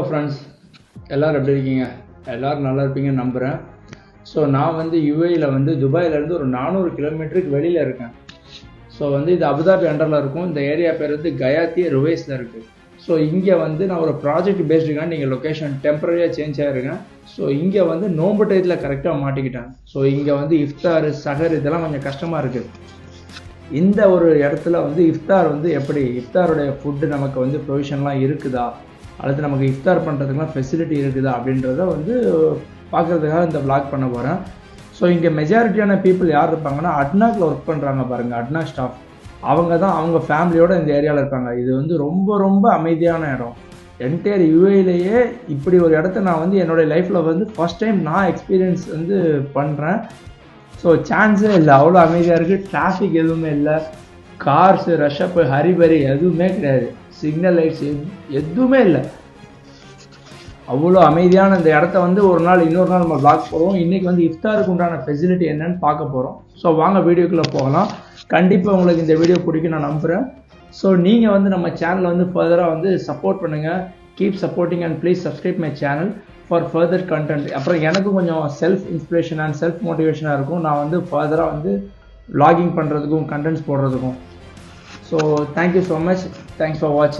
Friends எல்லோரும் எப்படி இருக்கீங்க? எல்லோரும் நல்லா இருப்பீங்கன்னு நம்புகிறேன். ஸோ நான் வந்து யுஏயில் வந்து துபாயிலேருந்து ஒரு 400 கிலோமீட்டருக்கு வெளியில் இருக்கேன். ஸோ வந்து இது அபுதாபி அண்டரில் இருக்கும். இந்த ஏரியா பேர் வந்து கயாத்தி ருவைஸில் இருக்குது. ஸோ இங்கே வந்து நான் ஒரு ப்ராஜெக்ட் பேஸ்டுக்காக நீங்கள் லொக்கேஷன் டெம்பரரியாக சேஞ்ச் ஆகிருக்கேன். ஸோ இங்கே வந்து நோம்பு டயத்தில் கரெக்டாக மாட்டிக்கிட்டேன். ஸோ இங்கே வந்து இஃப்தார் சஹர் இதெல்லாம் கொஞ்சம் கஷ்டமாக இருக்குது. இந்த ஒரு இடத்துல வந்து இஃப்தார் வந்து எப்படி இஃப்தாருடைய ஃபுட்டு நமக்கு வந்து ப்ரொவிஷன்லாம் இருக்குதா, அடுத்து நமக்கு இஃப்தார் பண்ணுறதுக்குலாம் ஃபெசிலிட்டி இருக்குதா அப்படின்றத வந்து பார்க்குறதுக்காக இந்த விளாக் பண்ண போகிறேன். ஸோ இங்கே மெஜாரிட்டியான பீப்புள் யார் இருப்பாங்கன்னா அட்னாக்கில் ஒர்க் பண்ணுறாங்க பாருங்கள், அட்னா ஸ்டாஃப். அவங்க ஃபேமிலியோடு இந்த ஏரியாவில் இருப்பாங்க. இது வந்து ரொம்ப ரொம்ப அமைதியான இடம். என்டையர் யுஏலேயே இப்படி ஒரு இடத்த நான் வந்து என்னுடைய லைஃப்பில் வந்து ஃபஸ்ட் டைம் நான் எக்ஸ்பீரியன்ஸ் வந்து பண்ணுறேன். ஸோ சான்ஸே இல்லை, அவ்வளோ அமைதியாக இருக்குது. டிராஃபிக் எதுவுமே இல்லை, கார்ஸு ரஷ்அப்பு ஹரிபரி எதுவுமே கிடையாது, சிக்னல் லைட்ஸ் எதுவுமே இல்லை. அவ்வளோ அமைதியான இந்த இடத்த வந்து ஒரு நாள் இன்னொரு நாள் நம்ம பிளாக் போகிறோம். இன்றைக்கி வந்து இஃப்தாருக்கு உண்டான ஃபெசிலிட்டி என்னன்னு பார்க்க போகிறோம். ஸோ வாங்க வீடியோக்குள்ளே போகலாம். கண்டிப்பாக உங்களுக்கு இந்த வீடியோ பிடிக்கும் நான் நம்புகிறேன். ஸோ நீங்கள் வந்து நம்ம சேனலை வந்து ஃபர்தராக வந்து சப்போர்ட் பண்ணுங்கள். Keep supporting and please subscribe my channel for further content. அப்புறம் எனக்கும் கொஞ்சம் செல்ஃப் இன்ஸ்பிரேஷன் அண்ட் செல்ஃப் மோட்டிவேஷனாக இருக்கும். நான் வந்து ஃபர்தராக வந்து vlogging பண்ணுறதுக்கும் கண்டென்ட்ஸ் போடுறதுக்கும். So thank you so much. Thanks for வாட்சிங்.